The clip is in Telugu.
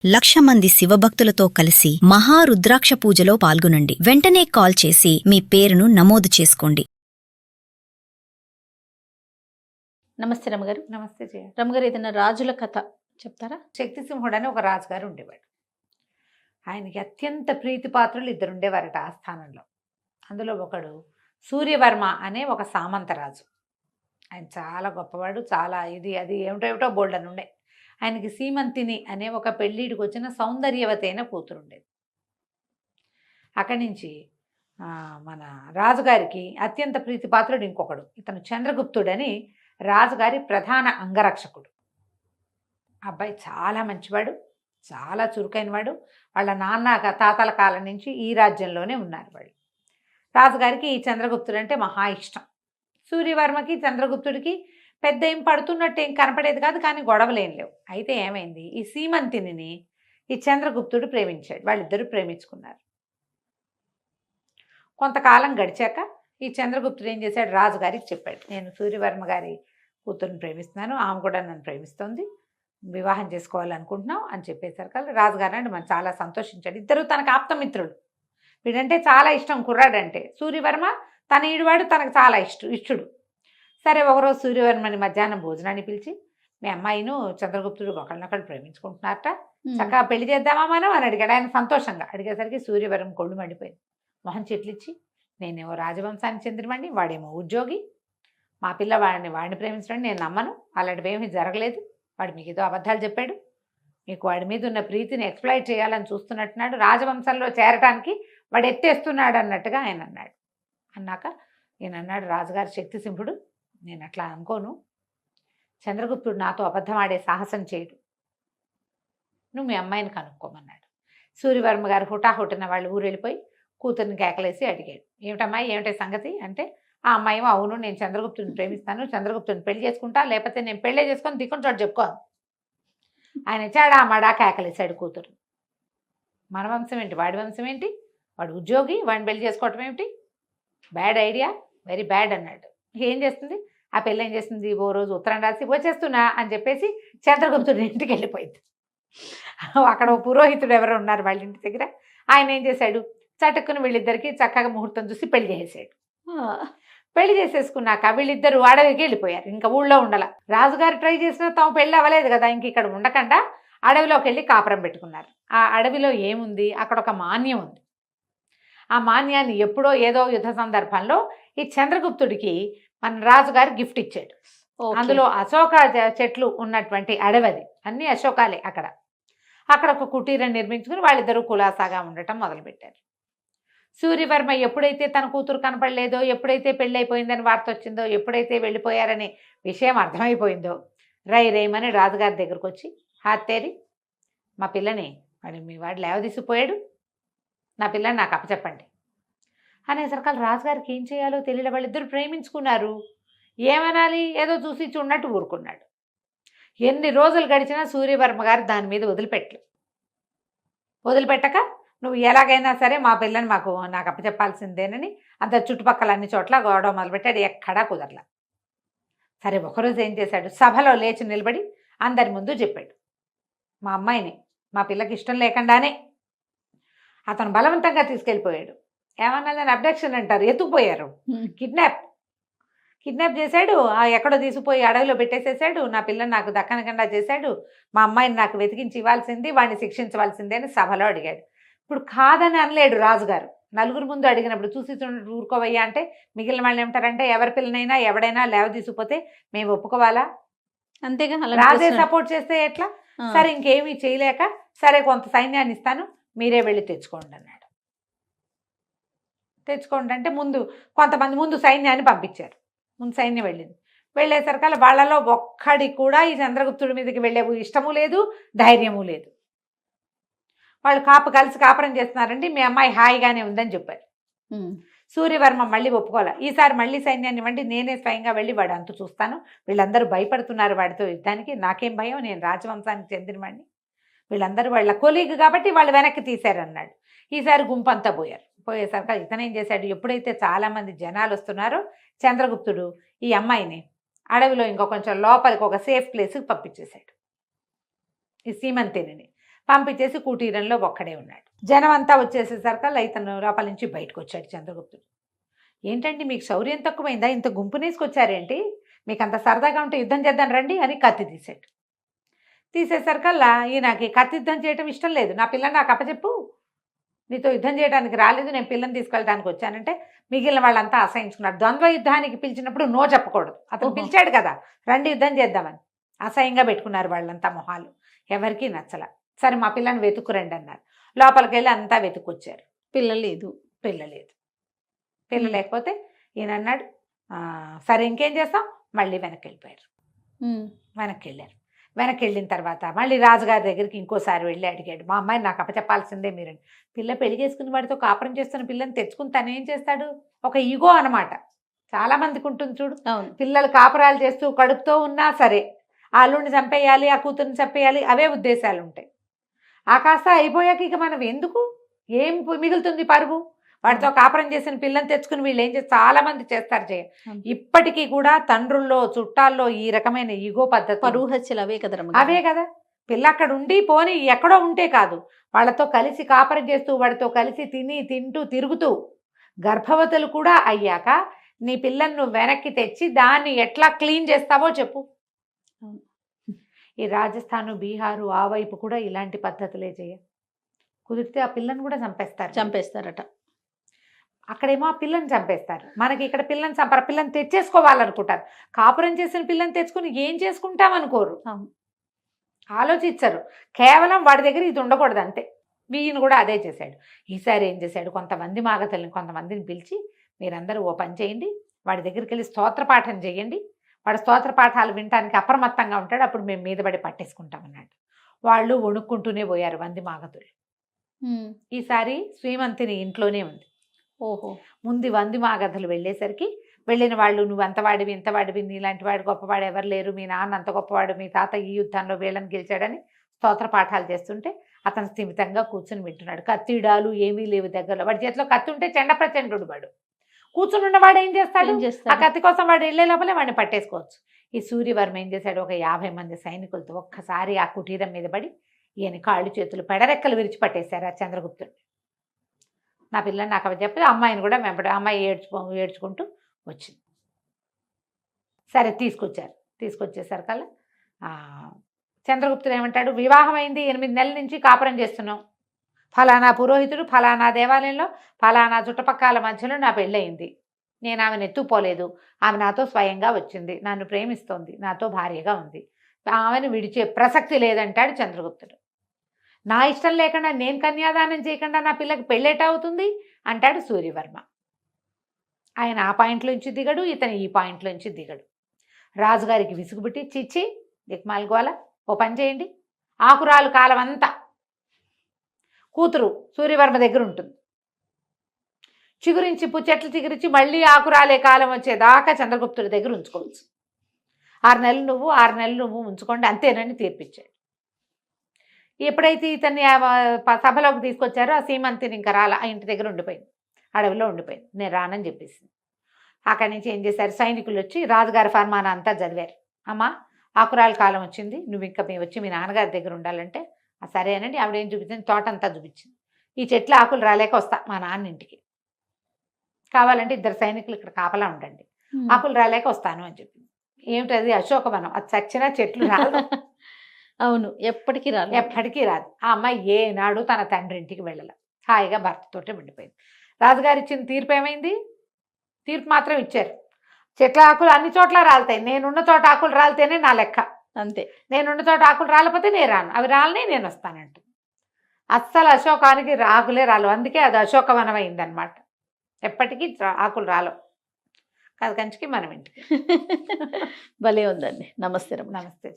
1,00,000 మంది శివభక్తులతో కలిసి మహారుద్రాక్ష పూజలో పాల్గొనండి. వెంటనే కాల్ చేసి మీ పేరును నమోదు చేసుకోండి. నమస్తే రమగారు. నమస్తే జయ. రమగారు, ఏదైనా రాజుల కథ చెప్తారా? శక్తిసింహుడు అని ఒక రాజుగారు ఉండేవాడు. ఆయనకి అత్యంత ప్రీతిపాత్రులు ఇద్దరు ఉండేవారట ఆ స్థానంలో. అందులో ఒకడు సూర్యవర్మ అనే ఒక సామంతరాజు. ఆయన చాలా గొప్పవాడు, చాలా ఇది అది ఏమిటో బోల్డ్ అని ఉండే. ఆయనకి సీమంతిని అనే ఒక పెళ్ళిడికి వచ్చిన సౌందర్యవతి అయిన కూతురు ఉండేది. అక్కడి నుంచి మన రాజుగారికి అత్యంత ప్రీతిపాత్రుడు ఇంకొకడు, ఇతను చంద్రగుప్తుడని రాజుగారి ప్రధాన అంగరక్షకుడు. అబ్బాయి చాలా మంచివాడు, చాలా చురుకైనవాడు. వాళ్ళ నాన్న తాతల కాలం నుంచి ఈ రాజ్యంలోనే ఉన్నారు వాళ్ళు. రాజుగారికి ఈ చంద్రగుప్తుడు అంటే మహా ఇష్టం. సూర్యవర్మకి చంద్రగుప్తుడికి పెద్ద ఏం పడుతున్నట్టు ఏం కనపడేది కాదు, కానీ గొడవలేం లేవు. అయితే ఏమైంది, ఈ సీమంతిని ఈ చంద్రగుప్తుడు ప్రేమించాడు. వాళ్ళిద్దరూ ప్రేమించుకున్నారు. కొంతకాలం గడిచాక ఈ చంద్రగుప్తుడు ఏం చేశాడు, రాజుగారికి చెప్పాడు, నేను సూర్యవర్మ గారి కూతురుని ప్రేమిస్తున్నాను, ఆమె కూడా నన్ను ప్రేమిస్తోంది, వివాహం చేసుకోవాలనుకుంటున్నాం అని చెప్పేసరికి రాజుగారు అంటే మనం చాలా సంతోషించాడు. ఇద్దరు తనకు ఆప్తమిత్రులు. వీడంటే చాలా ఇష్టం, కుర్రాడంటే. సూర్యవర్మ తన ఈడువాడు, తనకు చాలా ఇష్టుడు. సరే, ఒకరోజు సూర్యవర్మని మధ్యాహ్నం భోజనాన్ని పిలిచి, మీ అమ్మాయిను చంద్రగుప్తుడు ఒకళ్ళనొకళ్ళు ప్రేమించుకుంటున్నారట, చక్కగా పెళ్లి చేద్దామా మనం అని అడిగాడు. ఆయన సంతోషంగా అడిగేసరికి సూర్యవర్మ కొళ్ళు మండిపోయింది. మొహం చెట్లిచ్చి, నేనేమో రాజవంశానికి చెందినవాడిని, వాడేమో ఉద్యోగి, మా పిల్ల వాడిని ప్రేమించడం నేను నమ్మను, అలాంటివి ఏమీ జరగలేదు, వాడు మీకు ఏదో అబద్ధాలు చెప్పాడు, మీకు వాడి మీద ఉన్న ప్రీతిని ఎక్స్ప్లాయిట్ చేయాలని చూస్తున్నట్టున్నాడు, రాజవంశంలో చేరటానికి వాడు ఎత్తేస్తున్నాడు అన్నట్టుగా ఆయన అన్నాడు. అన్నాక ఈయన అన్నాడు, రాజుగారి శక్తిసింహుడు, నేను అట్లా అనుకోను, చంద్రగుప్తుడు నాతో అబద్ధం ఆడే సాహసం చేయడు, నువ్వు మీ అమ్మాయిని కనుక్కోమన్నాడు. సూర్యవర్మ గారు హుటాహుటిన వాళ్ళు ఊరు వెళ్ళిపోయి కూతుర్ని కేకలేసి అడిగాడు, ఏమిటమ్మాయి ఏమిటి సంగతి అంటే, ఆ అమ్మాయి అవును, నేను చంద్రగుప్తుడిని ప్రేమిస్తాను, చంద్రగుప్తుడిని పెళ్లి చేసుకుంటా, లేకపోతే నేను పెళ్ళే చేసుకొని దిక్కుని చోటు చెప్పుకోను. ఆయన చాడా మడా కేకలేసాడు కూతురు. మన వంశం ఏంటి, వాడి వంశం ఏంటి, వాడు ఉద్యోగి, వాడిని పెళ్లి చేసుకోవటం ఏమిటి, బ్యాడ్ ఐడియా, వెరీ బ్యాడ్ అన్నాడు. ఏం చేస్తుంది ఆ పెళ్ళి, ఏం చేస్తుంది, ఓ రోజు ఉత్తరం రాసి వచ్చేస్తున్నా అని చెప్పేసి చంద్రగుప్తుడి ఇంటికి వెళ్ళిపోయింది. అక్కడ ఓ పురోహితుడు ఎవరో ఉన్నారు వాళ్ళ ఇంటి దగ్గర. ఆయన ఏం చేశాడు, చటుక్కుని వీళ్ళిద్దరికి చక్కగా ముహూర్తం చూసి పెళ్లి చేసేసాడు. పెళ్లి చేసేసుకున్నాక వీళ్ళిద్దరు అడవికి వెళ్ళిపోయారు, ఇంకా ఊళ్ళో ఉండాల. రాజుగారు ట్రై చేసినా తాము పెళ్ళి అవ్వలేదు కదా, ఇంక ఇక్కడ ఉండకుండా అడవిలోకి వెళ్ళి కాపురం పెట్టుకున్నారు. ఆ అడవిలో ఏముంది, అక్కడ ఒక మాన్యం ఉంది. ఆ మాన్యాన్ని ఎప్పుడో ఏదో యుద్ధ సందర్భంలో ఈ చంద్రగుప్తుడికి మన రాజుగారు గిఫ్ట్ ఇచ్చాడు. అందులో అశోక చెట్లు ఉన్నటువంటి అడవి, అన్ని అశోకాలే. అక్కడ ఒక కుటీరం నిర్మించుకుని వాళ్ళిద్దరూ కులాసాగా ఉండటం మొదలుపెట్టారు. సూర్యవర్మ ఎప్పుడైతే తన కూతురు కనపడలేదో, ఎప్పుడైతే పెళ్ళైపోయిందని వార్త వచ్చిందో, ఎప్పుడైతే వెళ్ళిపోయారనే విషయం అర్థమైపోయిందో, రైమని రాజుగారి దగ్గరకు వచ్చి, హాత్తేరి మా పిల్లని మీ వాడు లేవదీసిపోయాడు, నా పిల్లని నాకు అప్పచెప్పండి అనేసరికి రాజుగారికి ఏం చేయాలో తెలియదు. వాళ్ళిద్దరు ప్రేమించుకున్నారు, ఏమనాలి, ఏదో చూసి చూడనట్టు ఊరుకున్నాడు. ఎన్ని రోజులు గడిచినా సూర్యవర్మ గారు దాని మీద వదిలిపెట్టక, నువ్వు ఎలాగైనా సరే మా పిల్లని నాకు అప్పచెప్పాల్సిందేనని అంత చుట్టుపక్కల అన్ని చోట్ల గొడవ మొదలుపెట్టాడు, ఎక్కడా కుదరలా. సరే, ఒకరోజు ఏం చేశాడు, సభలో లేచి నిలబడి అందరి ముందు చెప్పాడు, మా అమ్మాయిని మా పిల్లకి ఇష్టం లేకుండానే అతను బలవంతంగా తీసుకెళ్ళిపోయాడు. ఏమన్నా దాన్ని అబ్డక్షన్ అంటారు, ఎత్తుకుపోయారు, కిడ్నాప్ చేశాడు, ఎక్కడో తీసుకుపోయి అడవిలో పెట్టేసేసాడు, నా పిల్లని నాకు దక్కనకుండా చేశాడు, మా అమ్మాయిని నాకు వెతికించి ఇవ్వాల్సింది, వాడిని శిక్షించవలసిందే అని సభలో అడిగాడు. ఇప్పుడు కాదని అనలేడు రాజుగారు. నలుగురు ముందు అడిగినప్పుడు చూసి ఊరుకోవయ్యా అంటే మిగిలిన వాళ్ళు ఏమంటారంటే, ఎవరి పిల్లనైనా ఎవడైనా లేవ తీసుకుపోతే మేము ఒప్పుకోవాలా, అంతేగా, రాజే సపోర్ట్ చేస్తే ఎట్లా. సరే, ఇంకేమీ చేయలేక, సరే కొంత సైన్యాన్ని ఇస్తాను, మీరే వెళ్ళి తెచ్చుకోండి అన్నాడు. తెచ్చుకోండి అంటే కొంతమంది ముందు సైన్యాన్ని పంపించారు. ముందు సైన్యం వెళ్ళేసరికల్లా వాళ్ళలో ఒక్కడి కూడా ఈ చంద్రగుప్తుడి మీదకి వెళ్ళే ఇష్టము లేదు, ధైర్యము లేదు. వాళ్ళు కలిసి కాపురం చేస్తున్నారండి, మీ అమ్మాయి హాయిగానే ఉందని చెప్పారు. సూర్యవర్మ మళ్ళీ ఒప్పుకోవాలి, ఈసారి మళ్ళీ సైన్యాన్ని ఇవ్వండి, నేనే స్వయంగా వెళ్ళి వాడు అంతు చూస్తాను, వీళ్ళందరూ భయపడుతున్నారు వాడితో యుద్ధానికి, నాకేం భయం, నేను రాజవంశానికి చెందినవాడిని, వీళ్ళందరూ వాళ్ళ కొలీగ్ కాబట్టి వాళ్ళు వెనక్కి తీశారన్నాడు. ఈసారి గుంపంతా పోయేసరికి ఇతనేం చేశాడు, ఎప్పుడైతే చాలామంది జనాలు వస్తున్నారో చంద్రగుప్తుడు ఈ అమ్మాయిని అడవిలో ఇంకో కొంచెం లోపలికి ఒక సేఫ్ ప్లేస్కి పంపించేశాడు. ఈ సీమంతిని పంపించేసి కుటీరంలో ఒక్కడే ఉన్నాడు. జనం అంతా వచ్చేసేసరికల్లా ఇతను లోపల నుంచి బయటకు వచ్చాడు చంద్రగుప్తుడు. ఏంటండి మీకు శౌర్యం తక్కువైందా, ఇంత గుంపునేసుకొచ్చారేంటి, మీకు అంత సరదాగా ఉంటే యుద్ధం చేద్దాం రండి అని కత్తి తీసాడు. తీసేసరికల్లా ఈయనకి కత్తి యుద్ధం చేయడం ఇష్టం లేదు. నా పిల్లని నాకు అప్పచెప్పు, నీతో యుద్ధం చేయడానికి రాలేదు, నేను పిల్లని తీసుకెళ్ళడానికి వచ్చానంటే మిగిలిన వాళ్ళంతా అసహించుకున్నారు. ద్వంద్వ యుద్ధానికి పిలిచినప్పుడు నో చెప్పకూడదు. అతను పిలిచాడు కదా రండి యుద్ధం చేద్దామని. అసహ్యంగా పెట్టుకున్నారు వాళ్ళంతా మొహాలు, ఎవరికీ నచ్చల. సరే మా పిల్లని వెతుక్కురండి అన్నారు. లోపలికి వెళ్ళి అంతా వెతుక్కొచ్చారు. పిల్ల లేదు. పిల్ల లేకపోతే ఈయన అన్నాడు సరే ఇంకేం చేస్తాం, మళ్ళీ వెనక్కి వెళ్ళిపోయారు. వెనక్కి వెళ్ళిన తర్వాత మళ్ళీ రాజుగారి దగ్గరికి ఇంకోసారి వెళ్ళి అడిగాడు, మా అమ్మాయిని నాకు అప్పచెప్పాల్సిందే మీరండి. పిల్ల పెళ్లి చేసుకుని వాడితో కాపురం చేస్తున్న పిల్లని తెచ్చుకుని తను ఏం చేస్తాడు, ఒక ఈగో అనమాట. చాలా మందికి ఉంటుంది చూడు, పిల్లలు కాపురాలు చేస్తూ కడుపుతో ఉన్నా సరే ఆ అల్లుడిని చంపేయాలి, ఆ కూతుర్ని చంపేయాలి, అవే ఉద్దేశాలు ఉంటాయి. ఆ కాస్త అయిపోయాక ఇక మనం ఎందుకు, ఏం మిగులుతుంది పరుగు, వాడితో కాపురం చేసిన పిల్లని తెచ్చుకుని వీళ్ళు ఏం చేస్తారు, చాలా మంది చేస్తారు చేయ. ఇప్పటికీ కూడా తండ్రుల్లో చుట్టాల్లో ఈ రకమైన ఈగో పద్ధతి, పరువు హత్యలు అవే కదా. అవే కదా. పిల్ల అక్కడ ఉండి పోని ఎక్కడో ఉంటే కాదు, వాళ్ళతో కలిసి కాపురం చేస్తూ వాడితో కలిసి తింటూ తిరుగుతూ గర్భవతులు కూడా అయ్యాక నీ పిల్లని నువ్వు వెనక్కి తెచ్చి దాన్ని ఎట్లా క్లీన్ చేస్తావో చెప్పు. ఈ రాజస్థాను, బీహారు ఆ వైపు కూడా ఇలాంటి పద్ధతులే చేయ. కుదిరితే ఆ పిల్లని కూడా చంపేస్తారట. అక్కడేమో ఆ పిల్లని చంపేస్తారు, మనకి ఇక్కడ పిల్లని చంపారు. పిల్లని తెచ్చేసుకోవాలనుకుంటారు. కాపురం చేసిన పిల్లని తెచ్చుకుని ఏం చేసుకుంటాం అనుకోరు, ఆలోచించరు. కేవలం వాడి దగ్గర ఇది ఉండకూడదు అంతే. ఈయన కూడా అదే చేశాడు. ఈసారి ఏం చేశాడు, కొంతమందిని పిలిచి మీరందరూ ఓ పని చేయండి, వాడి దగ్గరికి వెళ్ళి స్తోత్ర పాఠం చేయండి, వాడు స్తోత్ర పాఠాలు వినటానికి అప్రమత్తంగా ఉంటాడు, అప్పుడు మేము మీద పడి పట్టేసుకుంటామన్నాడు. వాళ్ళు వణుక్కుంటూనే పోయారు వంది మాగతులు. ఈసారి శ్రీమంతిని ఇంట్లోనే ఉంది. ముందు వంది మాగధులు వెళ్ళేసరికి వెళ్ళిన వాళ్ళు నువ్వు అంతవాడివి ఇంతవాడివి, నీలాంటి వాడు గొప్పవాడు ఎవరు లేరు, మీ నాన్న అంత గొప్పవాడు, మీ తాత ఈ యుద్ధంలో వీళ్ళని గెలిచాడని స్తోత్ర పాఠాలు చేస్తుంటే అతను స్థిమితంగా కూర్చుని వింటున్నాడు. కత్తిడాలు ఏమీ లేవు దగ్గరలో. వాడి చేతిలో కత్తి ఉంటే చెండ ప్రచండు వాడు. కూర్చుని ఉన్నవాడు ఏం చేస్తాడు, ఆ కత్తి కోసం వాడు వెళ్ళే లోపలే వాడిని పట్టేసుకోవచ్చు. ఈ సూర్యవర్మ ఏం చేశాడు, ఒక 50 మంది సైనికులతో ఒక్కసారి ఆ కుటీరం మీద పడి ఈయన కాళ్ళు చేతులు పెడరెక్కలు విరిచి పట్టేశారు ఆ చంద్రగుప్తుడు. నా పిల్లని నాకు చెప్పి అమ్మాయిని కూడా వెంపడి, అమ్మాయి ఏడ్చుకుంటూ వచ్చింది. సరే తీసుకొచ్చేసరికల్లా చంద్రగుప్తుడు ఏమంటాడు, వివాహం అయింది, 8 నెలల నుంచి కాపురం చేస్తున్నాం, ఫలానా పురోహితుడు ఫలానా దేవాలయంలో ఫలానా చుట్టుపక్కల మధ్యలో నా పెళ్ళయింది, నేను ఆమెను ఎత్తుపోలేదు, ఆమె నాతో స్వయంగా వచ్చింది, నన్ను ప్రేమిస్తోంది, నాతో భార్యగా ఉంది, ఆమెను విడిచే ప్రసక్తి లేదంటాడు చంద్రగుప్తుడు. నా ఇష్టం లేకుండా నేను కన్యాదానం చేయకుండా నా పిల్లకి పెళ్ళేట అవుతుంది అంటాడు సూర్యవర్మ. ఆయన ఆ పాయింట్లోంచి దిగడు, ఇతను ఈ పాయింట్లోంచి దిగడు. రాజుగారికి విసుగుబుట్టి చిచ్చి దిక్మాల్గోల, ఓ పని చేయండి, ఆకురాలు కాలం అంతా కూతురు సూర్యవర్మ దగ్గర ఉంటుంది, చిగురించి చెట్లు చిగురించి మళ్ళీ ఆకురాలే కాలం వచ్చేదాకా చంద్రగుప్తుడి దగ్గర ఉంచుకోవచ్చు. 6 నెలలు నువ్వు 6 నెలలు నువ్వు ఉంచుకోండి అంతేనని తీర్పిచ్చాడు. ఎప్పుడైతే ఇతన్ని సభలోకి తీసుకొచ్చారో ఆ సీమంతిని ఇంకా రాల, ఆ ఇంటి దగ్గర ఉండిపోయింది, అడవిలో ఉండిపోయింది, నేను రానని చెప్పేసింది. అక్కడి నుంచి ఏం చేశారు, సైనికులు వచ్చి రాజుగారి ఫర్మానా అంతా చదివారు. అమ్మ ఆకురాల కాలం వచ్చింది, నువ్వు ఇంకా వచ్చి మీ నాన్నగారి దగ్గర ఉండాలంటే సరే అనండి. ఆవిడేం చూపించింది, తోటంతా చూపించింది. ఈ చెట్ల ఆకులు రాలేక వస్తా మా నాన్న ఇంటికి, కావాలంటే 2 సైనికులు ఇక్కడ కాపలా ఉండండి, ఆకులు రాలేక వస్తాను అని చెప్పింది. ఏమిటది, అశోకవనం, అది చచ్చినా చెట్లు రాదు. అవును, ఎప్పటికీ రాదు. ఆ అమ్మాయి ఏనాడు తన తండ్రి ఇంటికి వెళ్ళాల, హాయిగా భర్తతోటే ఉండిపోయింది. రాజుగారు ఇచ్చిన తీర్పు ఏమైంది, తీర్పు మాత్రం ఇచ్చారు, చెట్ల ఆకులు అన్ని చోట్ల రాలుతాయి, నేనున్న చోట ఆకులు రాలితేనే నా లెక్క, అంతే, నేనున్న చోట ఆకులు రాలిపోతే నేను రాను, అవి రాలనే నేను వస్తానంటు. అస్సలు అశోకానికి ఆకులే రాలు, అందుకే అది అశోకవనం అయిందనమాట. ఎప్పటికీ ఆకులు రాలవు. కాదు కంచికి మనం ఇంటికి. భలే ఉందండి. నమస్తే. నమస్తే.